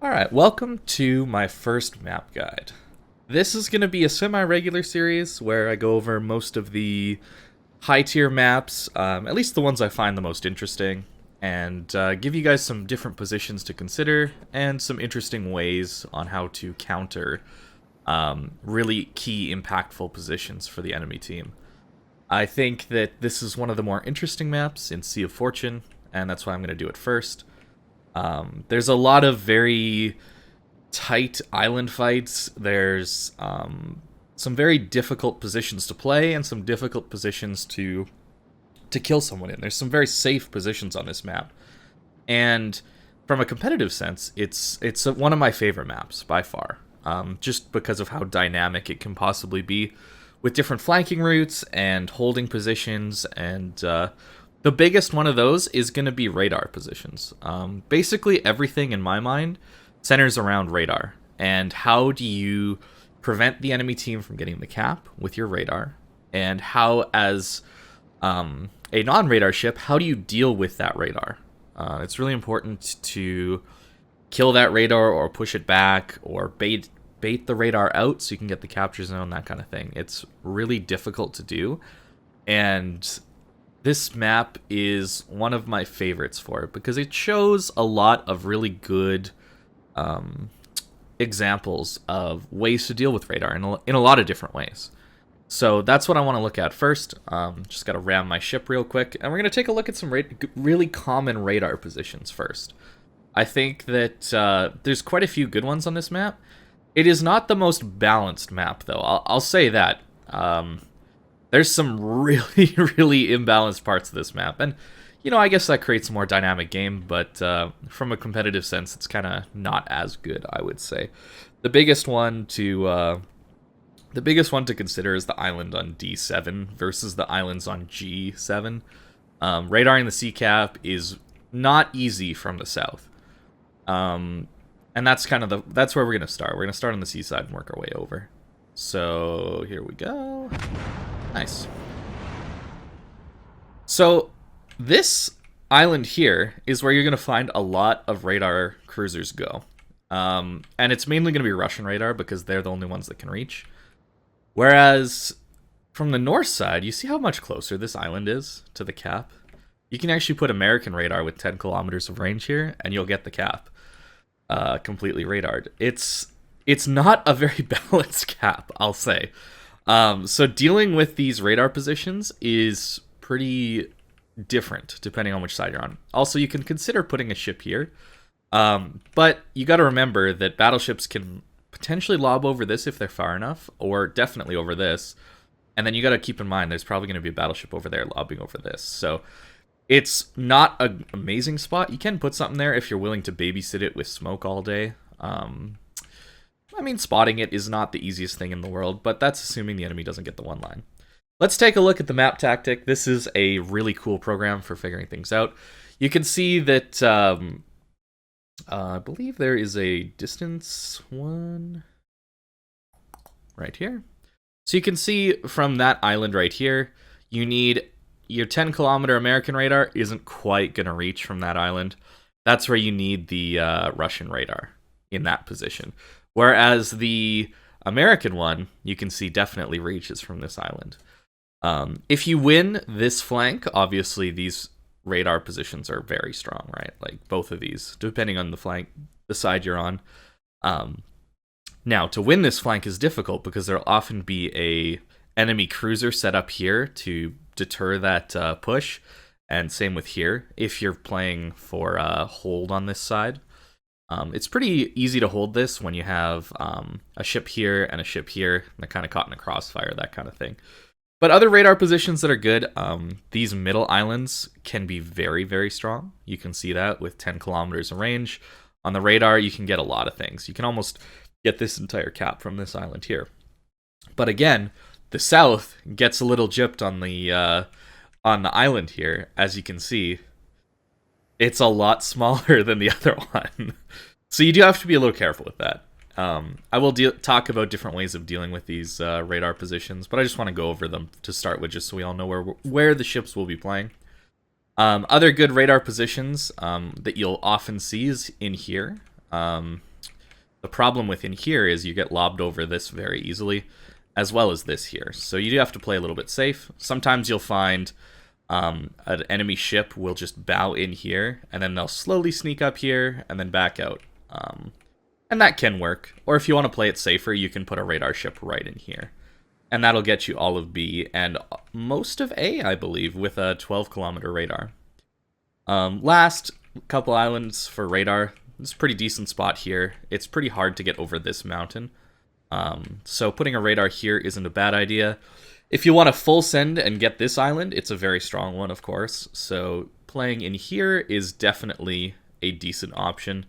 Alright, welcome to my first map guide. This is going to be a semi-regular series where I go over most of the high-tier maps, at least the ones I find the most interesting, and give you guys some different positions to consider and some interesting ways on how to counter really key, impactful positions for the enemy team. I think that this is one of the more interesting maps in Sea of Fortune, and that's why I'm going to do it first. There's a lot of very tight island fights. There's some very difficult positions to play and some difficult positions to kill someone in. There's some very safe positions on this map, and from a competitive sense, it's one of my favorite maps by far. Just because of how dynamic it can possibly be, with different flanking routes and holding positions, and the biggest one of those is going to be radar positions. Basically, everything in my mind centers around radar. And how do you prevent the enemy team from getting the cap with your radar? And how, as a non-radar ship, how do you deal with that radar? It's really important to kill that radar or push it back or bait the radar out so you can get the capture zone, that kind of thing. It's really difficult to do. And this map is one of my favorites for it because it shows a lot of really good examples of ways to deal with radar in a lot of different ways. So that's what I want to look at first. Just got to ram my ship real quick, and we're going to take a look at some really common radar positions first. I think that there's quite a few good ones on this map. It is not the most balanced map, though. I'll say that. There's some really, really imbalanced parts of this map. And, I guess that creates a more dynamic game, but from a competitive sense, it's kind of not as good, I would say. The biggest one to consider is the island on D7 versus the islands on G7. Radaring the Acap is not easy from the south. And that's that's where we're going to start. We're going to start on the seaside and work our way over. So, here we go. Nice. So, this island here is where you're going to find a lot of radar cruisers go. And it's mainly going to be Russian radar because they're the only ones that can reach. Whereas, from the north side, you see how much closer this island is to the cap? You can actually put American radar with 10 kilometers of range here, and you'll get the cap. Completely radared. It's not a very balanced cap, I'll say. So dealing with these radar positions is pretty different depending on which side you're on. Also, you can consider putting a ship here, but you got to remember that battleships can potentially lob over this if they're far enough, or definitely over this. And then you got to keep in mind there's probably going to be a battleship over there lobbing over this. So it's not an amazing spot. You can put something there if you're willing to babysit it with smoke all day. Spotting it is not the easiest thing in the world, but that's assuming the enemy doesn't get the one line. Let's take a look at the map tactic. This is a really cool program for figuring things out. You can see that I believe there is a distance one right here. So you can see from that island right here, you need your 10-kilometer American radar isn't quite going to reach from that island. That's where you need the Russian radar in that position. Whereas the American one, you can see definitely reaches from this island. If you win this flank, obviously these radar positions are very strong, right? Like both of these, depending on the side you're on. Now, to win this flank is difficult because there'll often be a enemy cruiser set up here to deter that push, and same with here. If you're playing for hold on this side, it's pretty easy to hold this when you have a ship here and a ship here, and they're kind of caught in a crossfire, that kind of thing. But other radar positions that are good, these middle islands can be very, very strong. You can see that with 10 kilometers of range. On the radar, you can get a lot of things. You can almost get this entire cap from this island here. But again, the south gets a little gypped on the island here, as you can see. It's a lot smaller than the other one. So you do have to be a little careful with that. I will talk about different ways of dealing with these radar positions, but I just want to go over them to start with, just so we all know where the ships will be playing. Other good radar positions that you'll often see is in here. The problem within here is you get lobbed over this very easily, as well as this here. So you do have to play a little bit safe. Sometimes you'll find an enemy ship will just bow in here, and then they'll slowly sneak up here, and then back out. And that can work. Or if you want to play it safer, you can put a radar ship right in here. And that'll get you all of B and most of A, I believe, with a 12-kilometer radar. Last couple islands for radar. It's a pretty decent spot here. It's pretty hard to get over this mountain. So putting a radar here isn't a bad idea. If you want to full send and get this island, it's a very strong one, of course. So playing in here is definitely a decent option.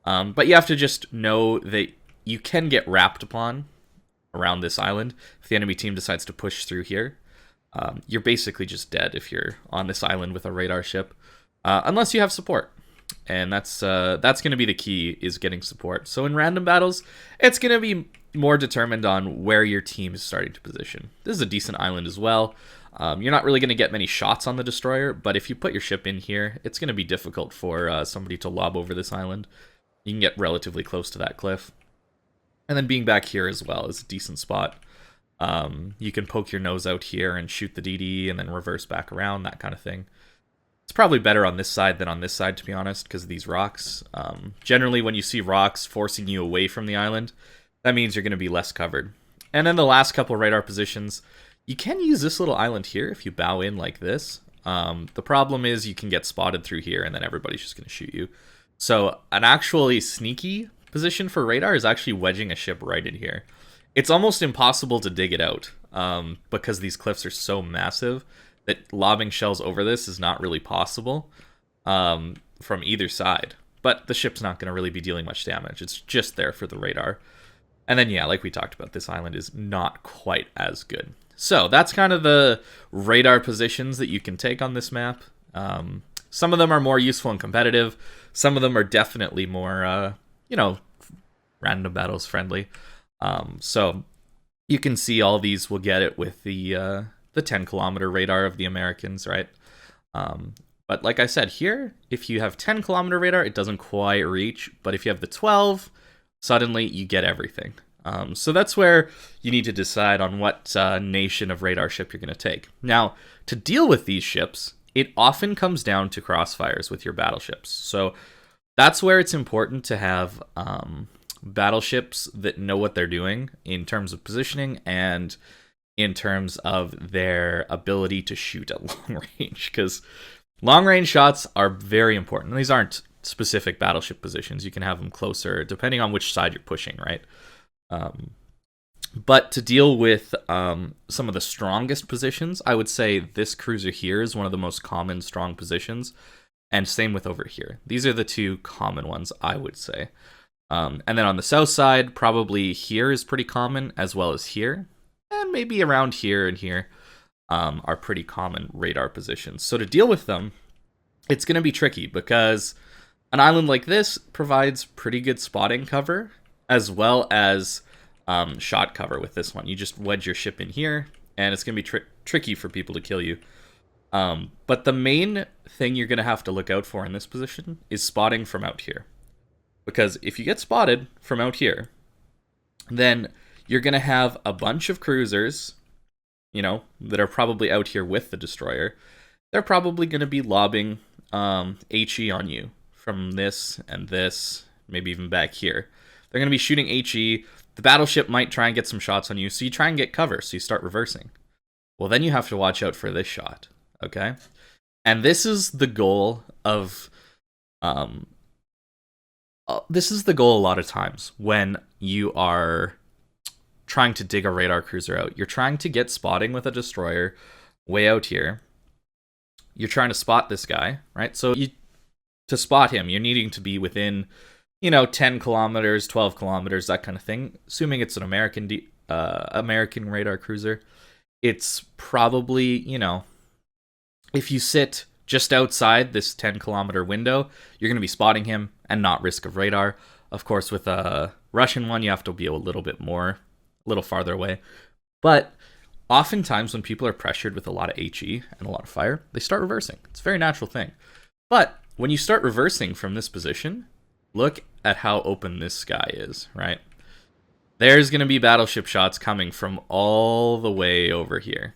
But you have to just know that you can get wrapped upon around this island. If the enemy team decides to push through here, you're basically just dead if you're on this island with a radar ship. Unless you have support. And that's going to be the key, is getting support. So in random battles, it's going to be more determined on where your team is starting to position. This is a decent island as well. You're not really going to get many shots on the destroyer, but if you put your ship in here, it's going to be difficult for somebody to lob over this island. You can get relatively close to that cliff. And then being back here as well is a decent spot. You can poke your nose out here and shoot the DD and then reverse back around, that kind of thing. It's probably better on this side than on this side, to be honest, because of these rocks. Generally, when you see rocks forcing you away from the island, that means you're going to be less covered. And then the last couple radar positions, you can use this little island here if you bow in like this. The problem is you can get spotted through here, and then everybody's just going to shoot you. So an actually sneaky position for radar is actually wedging a ship right in here. It's almost impossible to dig it out because these cliffs are so massive that lobbing shells over this is not really possible from either side. But the ship's not going to really be dealing much damage. It's just there for the radar. And then, yeah, like we talked about, this island is not quite as good. So that's kind of the radar positions that you can take on this map. Some of them are more useful and competitive. Some of them are definitely more, random battles friendly. So you can see all these will get it with the 10-kilometer radar of the Americans, right? But like I said, here, if you have 10-kilometer radar, it doesn't quite reach. But if you have the 12, suddenly you get everything. So that's where you need to decide on what nation of radar ship you're going to take. Now, to deal with these ships, it often comes down to crossfires with your battleships. So that's where it's important to have battleships that know what they're doing in terms of positioning and in terms of their ability to shoot at long range, because long range shots are very important. These aren't specific battleship positions. You can have them closer depending on which side you're pushing, right? But to deal with some of the strongest positions, I would say this cruiser here is one of the most common strong positions, and same with over here. These are the two common ones, I would say. And then on the south side, probably here is pretty common, as well as here. And maybe around here and here are pretty common radar positions. So to deal with them, it's going to be tricky because an island like this provides pretty good spotting cover, as well as shot cover with this one. You just wedge your ship in here, and it's going to be tricky for people to kill you. But the main thing you're going to have to look out for in this position is spotting from out here. Because if you get spotted from out here, then you're going to have a bunch of cruisers, that are probably out here with the destroyer. They're probably going to be lobbing HE on you from this and this, maybe even back here. They're going to be shooting HE. The battleship might try and get some shots on you, so you try and get cover, so you start reversing. Well, then you have to watch out for this shot, okay? And this is the goal of... this is the goal a lot of times when you are trying to dig a radar cruiser out. You're trying to get spotting with a destroyer way out here. You're trying to spot this guy, right? So to spot him, you're needing to be within, 10 kilometers, 12 kilometers, that kind of thing. Assuming it's an American radar cruiser, it's probably, if you sit just outside this 10-kilometer window, you're going to be spotting him and not risk of radar. Of course, with a Russian one, you have to be a little farther away. But oftentimes when people are pressured with a lot of HE and a lot of fire, they start reversing. It's a very natural thing. But when you start reversing from this position, look at how open this sky is, right? There's going to be battleship shots coming from all the way over here.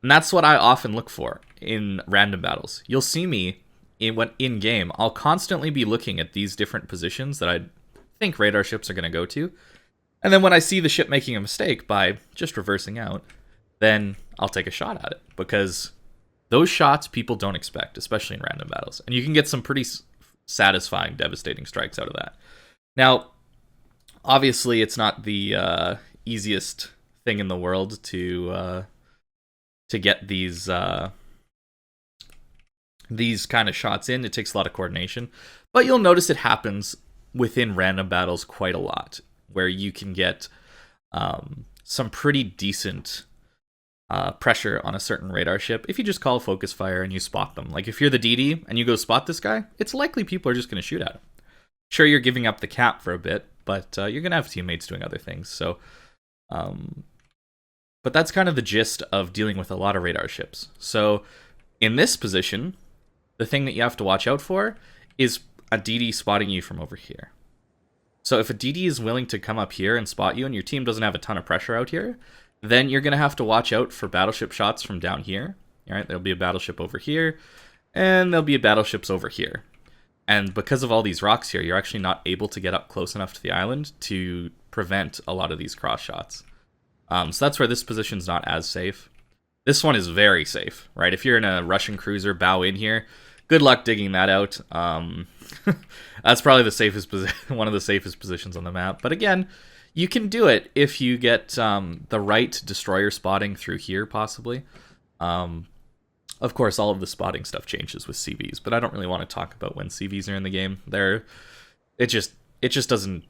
And that's what I often look for in random battles. You'll see me in game, I'll constantly be looking at these different positions that I think radar ships are going to go to. And then when I see the ship making a mistake by just reversing out, then I'll take a shot at it. Because those shots people don't expect, especially in random battles. And you can get some pretty satisfying, devastating strikes out of that. Now, obviously, it's not the easiest thing in the world to get these kind of shots in. It takes a lot of coordination, but you'll notice it happens within random battles quite a lot, where you can get some pretty decent pressure on a certain radar ship if you just call focus fire and you spot them. Like if you're the DD and you go spot this guy, it's likely people are just going to shoot at him. Sure, you're giving up the cap for a bit, but you're going to have teammates doing other things. So, but that's kind of the gist of dealing with a lot of radar ships. So in this position, the thing that you have to watch out for is a DD spotting you from over here. So if a DD is willing to come up here and spot you and your team doesn't have a ton of pressure out here, then you're going to have to watch out for battleship shots from down here. All right, there'll be a battleship over here, and there'll be battleships over here. And because of all these rocks here, you're actually not able to get up close enough to the island to prevent a lot of these cross shots. So that's where this position's not as safe. This one is very safe, right? If you're in a Russian cruiser, bow in here, good luck digging that out. That's probably the safest one of the safest positions on the map. But again, you can do it if you get the right destroyer spotting through here, possibly. Of course, all of the spotting stuff changes with CVs, but I don't really want to talk about when CVs are in the game. It just doesn't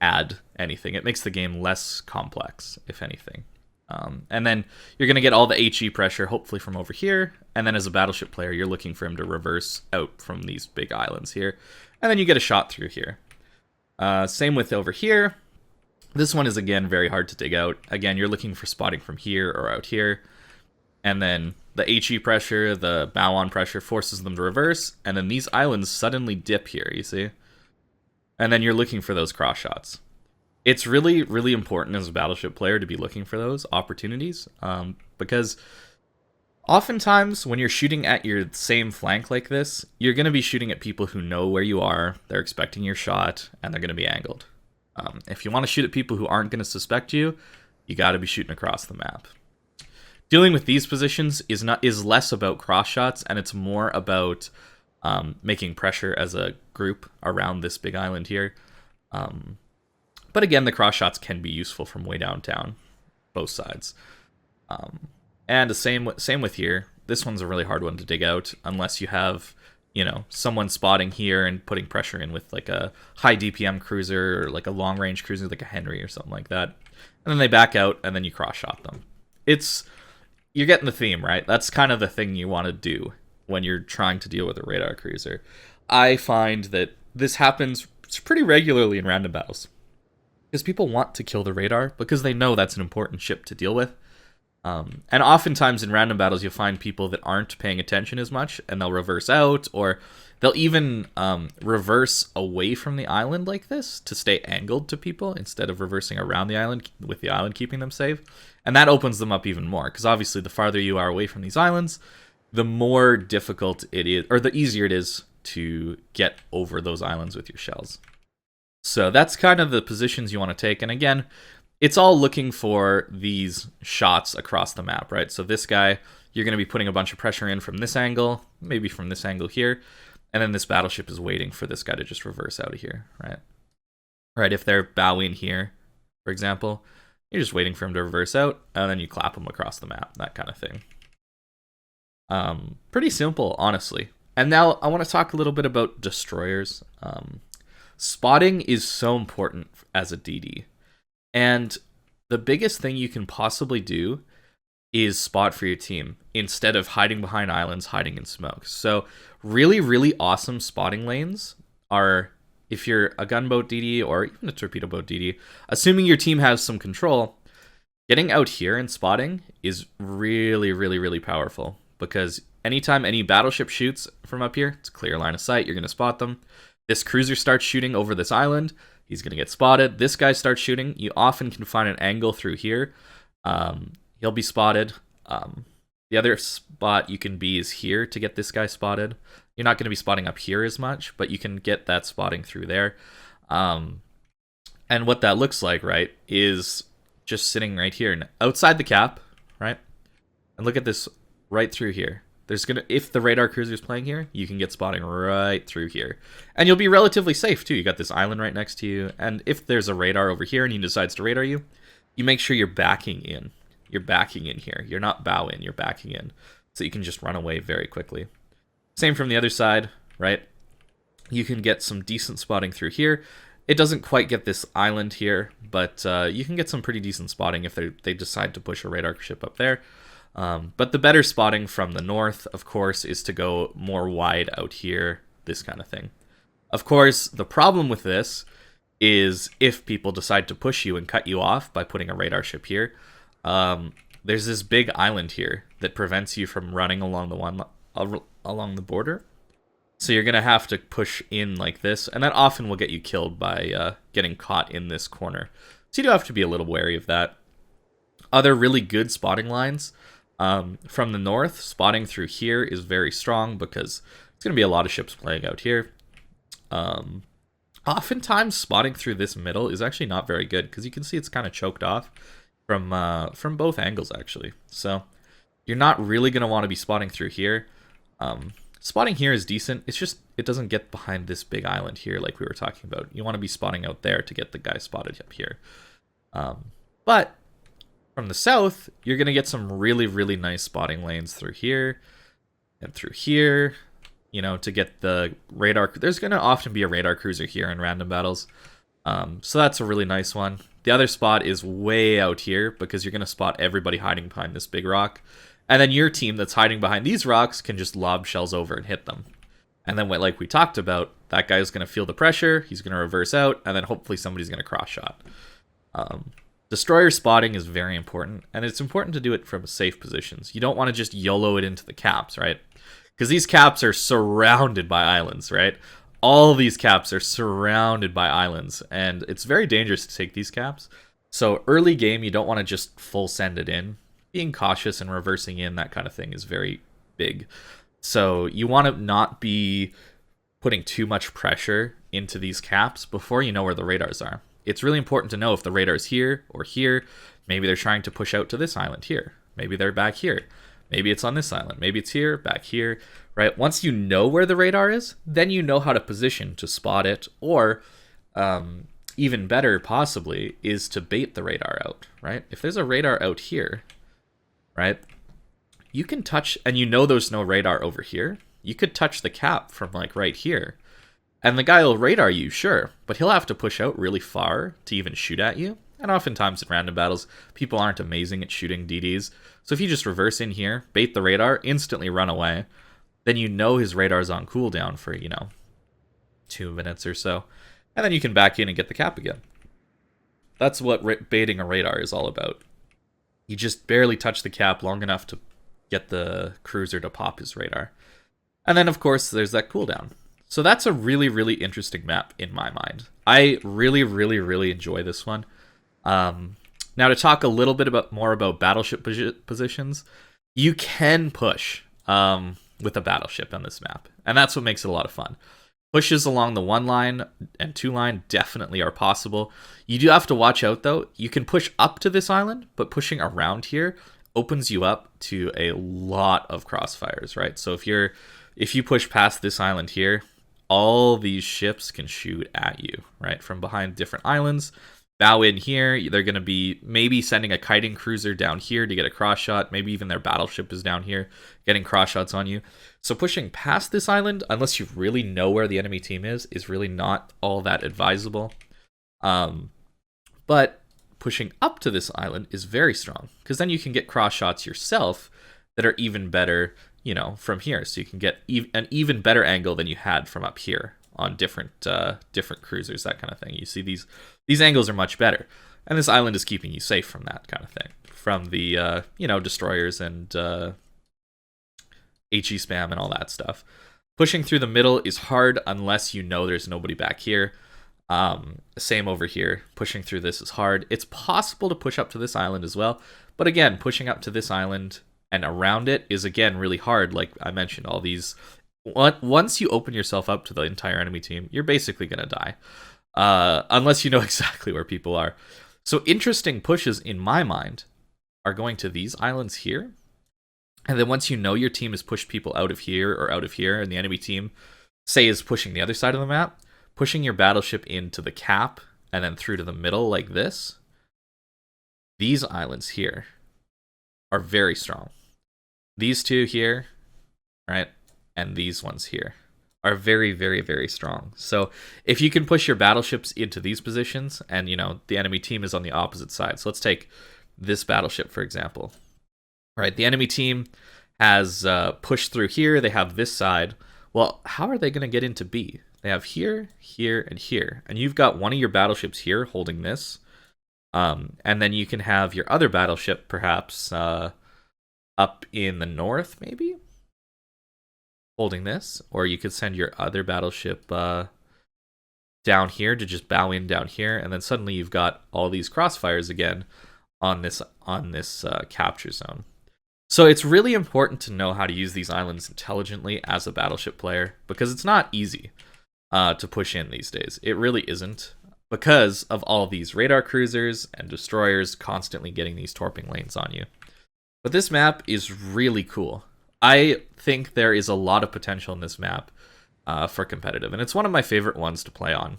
add anything. It makes the game less complex, if anything. And then you're going to get all the HE pressure, hopefully from over here. And then as a battleship player, you're looking for him to reverse out from these big islands here. And then you get a shot through here. Same with over here. This one is, again, very hard to dig out. Again, you're looking for spotting from here or out here. And then the HE pressure, the bow-on pressure forces them to reverse. And then these islands suddenly dip here, you see? And then you're looking for those cross shots. It's really, really important as a battleship player to be looking for those opportunities. Because oftentimes when you're shooting at your same flank like this, you're going to be shooting at people who know where you are, they're expecting your shot, and they're going to be angled. If you want to shoot at people who aren't going to suspect you, you got to be shooting across the map. Dealing with these positions is less about cross shots, and it's more about making pressure as a group around this big island here. But again, the cross shots can be useful from way downtown, both sides. And the same with here. This one's a really hard one to dig out unless you have, someone spotting here and putting pressure in with like a high DPM cruiser or like a long range cruiser like a Henry or something like that. And then they back out and then you cross shot them. You're getting the theme, right? That's kind of the thing you want to do when you're trying to deal with a radar cruiser. I find that this happens pretty regularly in random battles. Because people want to kill the radar because they know that's an important ship to deal with. And oftentimes in random battles, you'll find people that aren't paying attention as much, and they'll reverse out, or they'll even reverse away from the island like this to stay angled to people instead of reversing around the island, with the island keeping them safe. And that opens them up even more, because obviously the farther you are away from these islands, the more difficult it is, or the easier it is to get over those islands with your shells. So that's kind of the positions you want to take. And again, it's all looking for these shots across the map, right? So this guy, you're going to be putting a bunch of pressure in from this angle, maybe from this angle here. And then this battleship is waiting for this guy to just reverse out of here, right? Right, if they're bowing here, for example, you're just waiting for him to reverse out, and then you clap him across the map, that kind of thing. Pretty simple, honestly. And now I want to talk a little bit about destroyers. Spotting is so important as a DD. And the biggest thing you can possibly do is spot for your team instead of hiding behind islands, hiding in smoke. So really, really awesome spotting lanes are, if you're a gunboat DD or even a torpedo boat DD, assuming your team has some control, getting out here and spotting is really, really, really powerful. Because anytime any battleship shoots from up here, it's a clear line of sight, you're going to spot them. This cruiser starts shooting over this island. He's going to get spotted. This guy starts shooting. You often can find an angle through here. He'll be spotted. The other spot you can be is here to get this guy spotted. You're not going to be spotting up here as much, but you can get that spotting through there. And what that looks like, right, is just sitting right here outside the cap, right? And look at this right through here. If the radar cruiser is playing here, you can get spotting right through here. And you'll be relatively safe too. You got this island right next to you. And if there's a radar over here and he decides to radar you, you make sure you're backing in. You're backing in here. You're not bow in, you're backing in. So you can just run away very quickly. Same from the other side, right? You can get some decent spotting through here. It doesn't quite get this island here, but you can get some pretty decent spotting if they decide to push a radar ship up there. But the better spotting from the north, of course, is to go more wide out here, this kind of thing. Of course, the problem with this is if people decide to push you and cut you off by putting a radar ship here, there's this big island here that prevents you from running along the border. So you're going to have to push in like this, and that often will get you killed by getting caught in this corner. So you do have to be a little wary of that. Other really good spotting lines from the north, spotting through here is very strong because it's going to be a lot of ships playing out here. Oftentimes, spotting through this middle is actually not very good because you can see it's kind of choked off from both angles, actually. So you're not really going to want to be spotting through here. Spotting here is decent. It's just it doesn't get behind this big island here like we were talking about. You want to be spotting out there to get the guy spotted up here. But from the south, you're going to get some really, really nice spotting lanes through here and through here, you know, to get the radar. There's going to often be a radar cruiser here in random battles. So that's a really nice one. The other spot is way out here because you're going to spot everybody hiding behind this big rock. And then your team that's hiding behind these rocks can just lob shells over and hit them. And then, like we talked about, that guy's going to feel the pressure, he's going to reverse out, and then hopefully somebody's going to cross-shot. Destroyer spotting is very important, and it's important to do it from safe positions. You don't want to just YOLO it into the caps, right? Because these caps are surrounded by islands, right? All these caps are surrounded by islands, and it's very dangerous to take these caps. So early game, you don't want to just full send it in. Being cautious and reversing in, that kind of thing, is very big. So you want to not be putting too much pressure into these caps before you know where the radars are. It's really important to know if the radar is here or here. Maybe they're trying to push out to this island here. Maybe they're back here. Maybe it's on this island. Maybe it's here, back here, right? Once you know where the radar is, then you know how to position to spot it, or even better, possibly, is to bait the radar out, right? If there's a radar out here, right, you can touch, and you know there's no radar over here, you could touch the cap from like right here, and the guy will radar you, sure, but he'll have to push out really far to even shoot at you. And oftentimes in random battles, people aren't amazing at shooting DDs. So if you just reverse in here, bait the radar, instantly run away, then you know his radar's on cooldown for, 2 minutes or so. And then you can back in and get the cap again. That's what baiting a radar is all about. You just barely touch the cap long enough to get the cruiser to pop his radar. And then, of course, there's that cooldown. So that's a really, really interesting map in my mind. I really, really, really enjoy this one. Now to talk a little bit more about battleship positions, you can push with a battleship on this map, and that's what makes it a lot of fun. Pushes along the 1 line and 2 line definitely are possible. You do have to watch out though. You can push up to this island, but pushing around here opens you up to a lot of crossfires, right? So if you push past this island here, all these ships can shoot at you, right? From behind different islands. Bow in here, they're going to be maybe sending a kiting cruiser down here to get a cross shot. Maybe even their battleship is down here getting cross shots on you. So pushing past this island, unless you really know where the enemy team is really not all that advisable. But pushing up to this island is very strong, because then you can get cross shots yourself that are even better, from here. So you can get an even better angle than you had from up here on different cruisers, that kind of thing. You see these angles are much better, and this island is keeping you safe from that kind of thing, from the destroyers and HE spam and all that stuff. Pushing through the middle is hard unless you know there's nobody back here. Same over here. Pushing through this is hard. It's possible to push up to this island as well. But again, pushing up to this island and around it is, again, really hard. Like I mentioned, all these... Once you open yourself up to the entire enemy team, you're basically going to die. Unless you know exactly where people are. So interesting pushes, in my mind, are going to these islands here. And then once you know your team has pushed people out of here or out of here, and the enemy team, say, is pushing the other side of the map, pushing your battleship into the cap and then through to the middle like this, these islands here are very strong. These two here, right, and these ones here are very, very, very strong. So if you can push your battleships into these positions and, you know, the enemy team is on the opposite side. So let's take this battleship, for example. Right, the enemy team has pushed through here. They have this side. Well, how are they going to get into B? They have here, here, and here. And you've got one of your battleships here holding this. And then you can have your other battleship, perhaps, up in the north, maybe? Holding this. Or you could send your other battleship down here to just bow in down here. And then suddenly you've got all these crossfires again on this capture zone. So it's really important to know how to use these islands intelligently as a battleship player, because it's not easy to push in these days. It really isn't, because of all these radar cruisers and destroyers constantly getting these torping lanes on you. But this map is really cool. I think there is a lot of potential in this map for competitive, and it's one of my favorite ones to play on.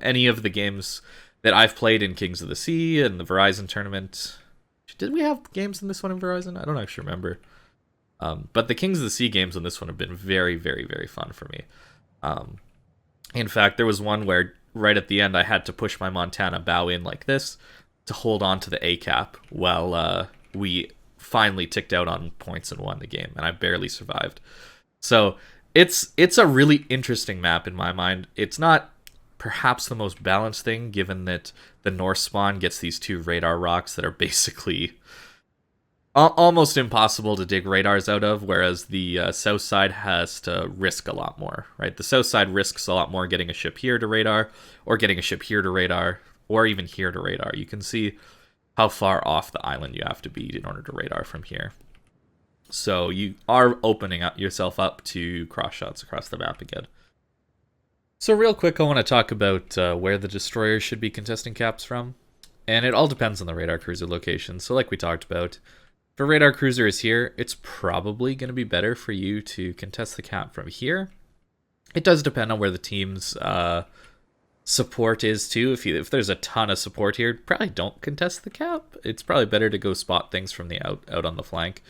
Any of the games that I've played in Kings of the Sea and the Verizon tournament... Did we have games in this one in Verizon? I don't actually remember. But the Kings of the Sea games on this one have been very, very, very fun for me. In fact, there was one where right at the end I had to push my Montana bow in like this to hold on to the Acap while we finally ticked out on points and won the game, and I barely survived. So it's a really interesting map in my mind. It's not perhaps the most balanced thing, given that the North spawn gets these two radar rocks that are basically almost impossible to dig radars out of, whereas the south side has to risk a lot more, right? The south side risks a lot more getting a ship here to radar, or getting a ship here to radar, or even here to radar. You can see how far off the island you have to be in order to radar from here. So you are opening up yourself up to cross shots across the map again. So real quick, I want to talk about where the destroyers should be contesting caps from. And it all depends on the radar cruiser location. So like we talked about, if a radar cruiser is here, it's probably going to be better for you to contest the cap from here. It does depend on where the team's support is too. If there's a ton of support here, probably don't contest the cap. It's probably better to go spot things from the out on the flank.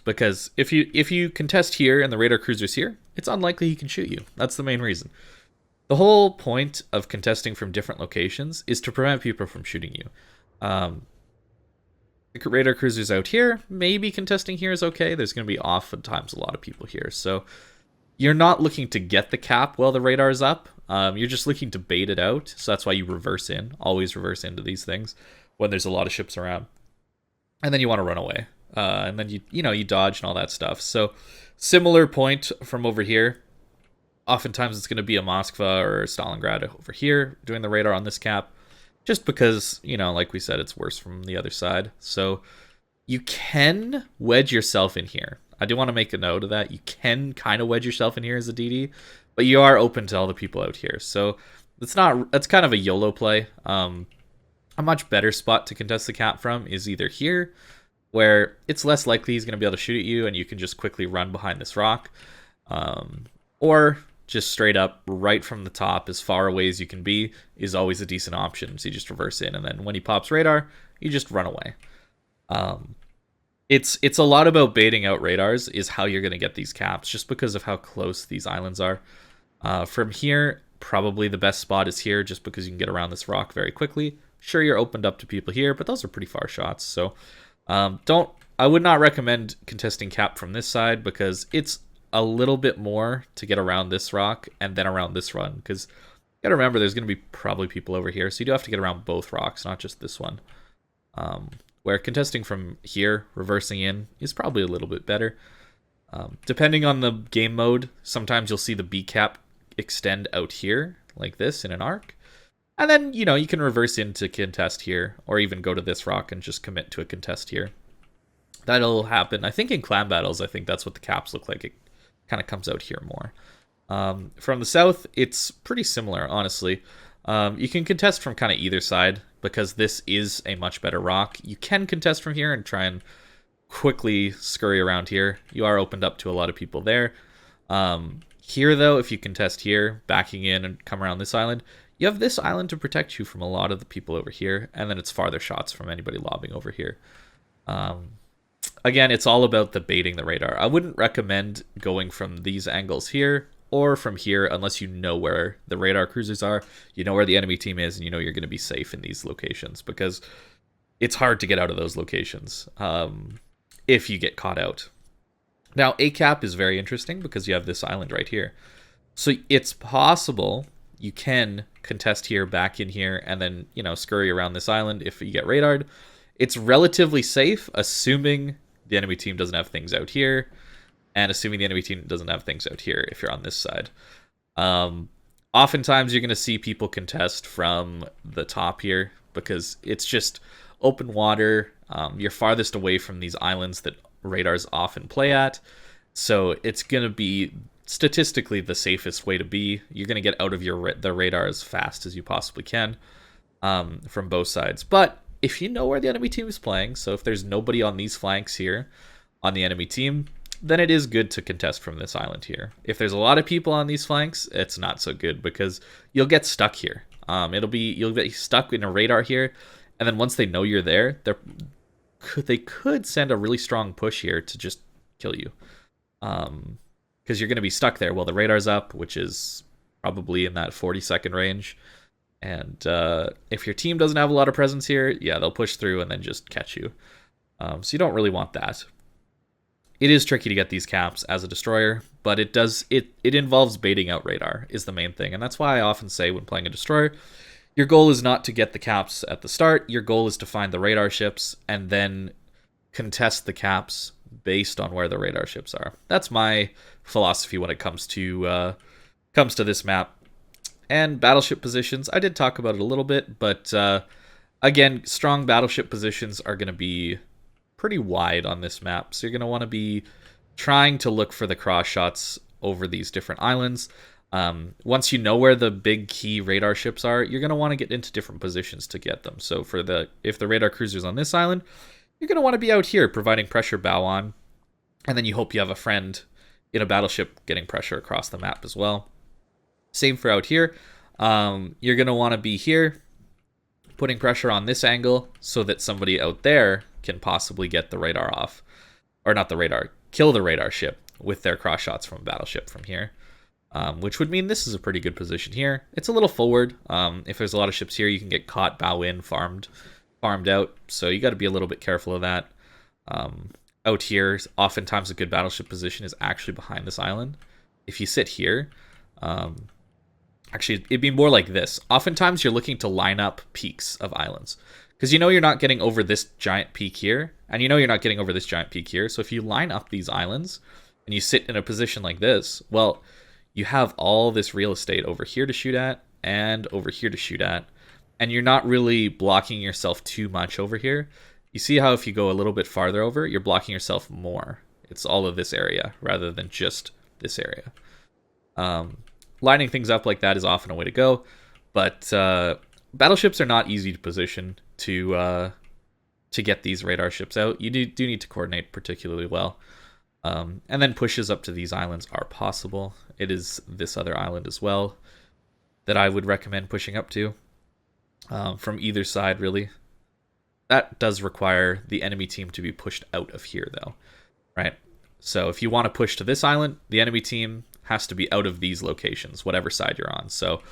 Because if you contest here and the radar cruiser's here, it's unlikely he can shoot you. That's the main reason. The whole point of contesting from different locations is to prevent people from shooting you. The radar cruiser's out here. Maybe contesting here is okay. There's going to be oftentimes a lot of people here. So you're not looking to get the cap while the radar is up. You're just looking to bait it out. So that's why you reverse in. Always reverse into these things when there's a lot of ships around. And then you want to run away. And then you dodge and all that stuff. So similar point from over here. Oftentimes it's going to be a Moskva or Stalingrad over here doing the radar on this cap. Just because, like we said, it's worse from the other side. So you can wedge yourself in here. I do want to make a note of that. You can kind of wedge yourself in here as a DD, but you are open to all the people out here. So that's kind of a YOLO play. A much better spot to contest the cap from is either here, where it's less likely he's going to be able to shoot at you and you can just quickly run behind this rock, or just straight up right from the top as far away as you can be is always a decent option. So you just reverse in, and then when he pops radar, you just run away. It's a lot about baiting out radars is how you're going to get these caps, just because of how close these islands are. From here, probably the best spot is here, just because you can get around this rock very quickly. Sure, you're opened up to people here, but those are pretty far shots. So I would not recommend contesting cap from this side, because it's a little bit more to get around this rock and then around this run, because you gotta remember there's gonna be probably people over here, so you do have to get around both rocks, not just this one. Where contesting from here, reversing in, is probably a little bit better. Depending on the game mode, sometimes you'll see the B cap extend out here like this in an arc. And then, you can reverse into contest here, or even go to this rock and just commit to a contest here. That'll happen. I think in clan battles, I think that's what the caps look like. It kind of comes out here more. From the south, it's pretty similar, honestly. You can contest from kind of either side, because this is a much better rock. You can contest from here and try and quickly scurry around here. You are opened up to a lot of people there. Here, though, if you contest here, backing in and come around this island, you have this island to protect you from a lot of the people over here, and then it's farther shots from anybody lobbing over here. Again, it's all about the baiting the radar. I wouldn't recommend going from these angles here or from here unless you know where the radar cruisers are, you know where the enemy team is, and you know you're going to be safe in these locations, because it's hard to get out of those locations if you get caught out. Now, Acap is very interesting because you have this island right here. So it's possible you can contest here, back in here, and then, scurry around this island if you get radared. It's relatively safe, assuming the enemy team doesn't have things out here, and assuming the enemy team doesn't have things out here if you're on this side. Oftentimes, you're going to see people contest from the top here, because it's just open water. You're farthest away from these islands that radars often play at, so it's going to be statistically the safest way to be. You're going to get out of the radar as fast as you possibly can from both sides. But if you know where the enemy team is playing, so if there's nobody on these flanks here on the enemy team, then it is good to contest from this island here. If there's a lot of people on these flanks, it's not so good, because you'll get stuck here. You'll get stuck in a radar here, and then once they know you're there, they could send a really strong push here to just kill you. Because you're going to be stuck there while the radar's up, which is probably in that 40-second range. And if your team doesn't have a lot of presence here, yeah, they'll push through and then just catch you. So you don't really want that. It is tricky to get these caps as a destroyer, but it involves baiting out radar is the main thing. And that's why I often say when playing a destroyer, your goal is not to get the caps at the start. Your goal is to find the radar ships and then contest the caps based on where the radar ships are. That's my philosophy when it comes to this map. And battleship positions, I did talk about it a little bit, but again, strong battleship positions are going to be pretty wide on this map, so you're going to want to be trying to look for the cross shots over these different islands. Once you know where the big key radar ships are, you're going to want to get into different positions to get them. So if the radar cruiser's on this island, you're going to want to be out here providing pressure bow on, and then you hope you have a friend in a battleship getting pressure across the map as well. Same for out here. You're going to want to be here putting pressure on this angle so that somebody out there can possibly get the radar off. Or not the radar, kill the radar ship with their cross shots from a battleship from here. Which would mean this is a pretty good position here. It's a little forward. If there's a lot of ships here, you can get caught bow in, farmed out. So you got to be a little bit careful of that. Out here, oftentimes a good battleship position is actually behind this island. If you sit here, actually, it'd be more like this. Oftentimes, you're looking to line up peaks of islands, because you know you're not getting over this giant peak here, and you know you're not getting over this giant peak here. So if you line up these islands and you sit in a position like this, well, you have all this real estate over here to shoot at and over here to shoot at, and you're not really blocking yourself too much over here. You see how if you go a little bit farther over, you're blocking yourself more. It's all of this area rather than just this area. Lining things up like that is often a way to go, but battleships are not easy to position to get these radar ships out. You do need to coordinate particularly well. And then pushes up to these islands are possible. It is this other island as well that I would recommend pushing up to from either side, really. That does require the enemy team to be pushed out of here, though, right? So if you want to push to this island, the enemy team has to be out of these locations, whatever side you're on. So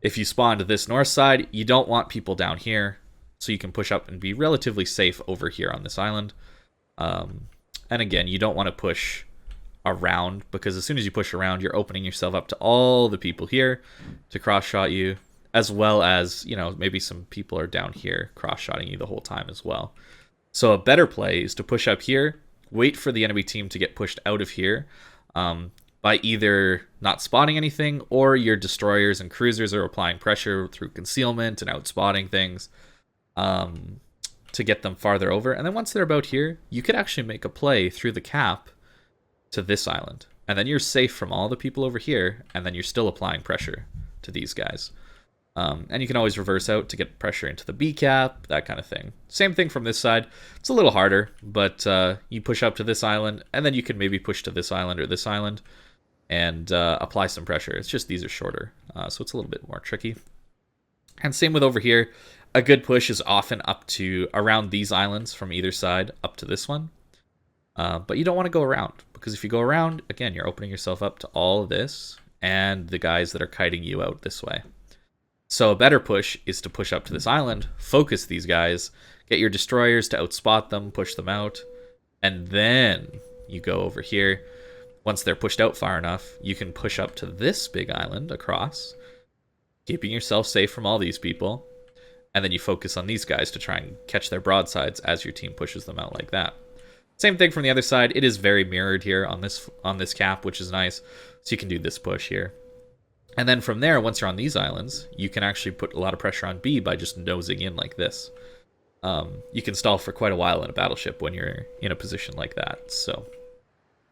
if you spawn to this north side, you don't want people down here, so you can push up and be relatively safe over here on this island. And again, you don't want to push around, because as soon as you push around, you're opening yourself up to all the people here to cross-shot you, as well as, maybe some people are down here cross-shotting you the whole time as well. So a better play is to push up here, wait for the enemy team to get pushed out of here by either not spotting anything, or your destroyers and cruisers are applying pressure through concealment and outspotting things to get them farther over. And then once they're about here, you could actually make a play through the cap to this island. And then you're safe from all the people over here, and then you're still applying pressure to these guys. And you can always reverse out to get pressure into the B cap, that kind of thing. Same thing from this side. It's a little harder, but you push up to this island, and then you can maybe push to this island or this island and apply some pressure. It's just these are shorter, so it's a little bit more tricky. And same with over here. A good push is often up to around these islands from either side up to this one. But you don't want to go around, because if you go around, again, you're opening yourself up to all of this and the guys that are kiting you out this way. So a better push is to push up to this island, focus these guys, get your destroyers to outspot them, push them out, and then you go over here. Once they're pushed out far enough, you can push up to this big island across, keeping yourself safe from all these people, and then you focus on these guys to try and catch their broadsides as your team pushes them out like that. Same thing from the other side. It is very mirrored here on this cap, which is nice. So you can do this push here. And then from there, once you're on these islands, you can actually put a lot of pressure on B by just nosing in like this. You can stall for quite a while in a battleship when you're in a position like that. So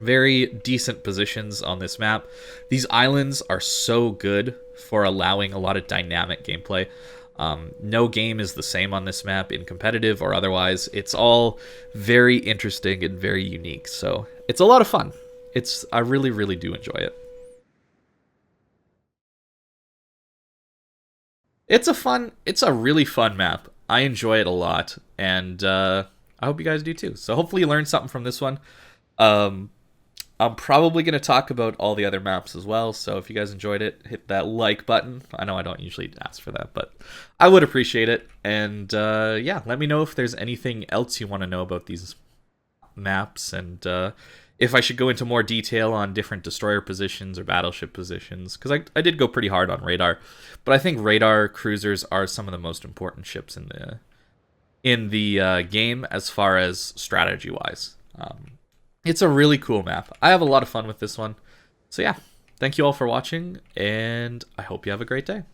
very decent positions on this map. These islands are so good for allowing a lot of dynamic gameplay. No game is the same on this map in competitive or otherwise. It's all very interesting and very unique. So it's a lot of fun. I really, really do enjoy it. It's a really fun map. I enjoy it a lot, and I hope you guys do too. So hopefully you learned something from this one. I'm probably going to talk about all the other maps as well, so if you guys enjoyed it, hit that like button. I know I don't usually ask for that, but I would appreciate it. And yeah, let me know if there's anything else you want to know about these maps, and if I should go into more detail on different destroyer positions or battleship positions, because I did go pretty hard on radar, but I think radar cruisers are some of the most important ships in the game as far as strategy wise. It's a really cool map. I have a lot of fun with this one. So yeah, thank you all for watching, and I hope you have a great day.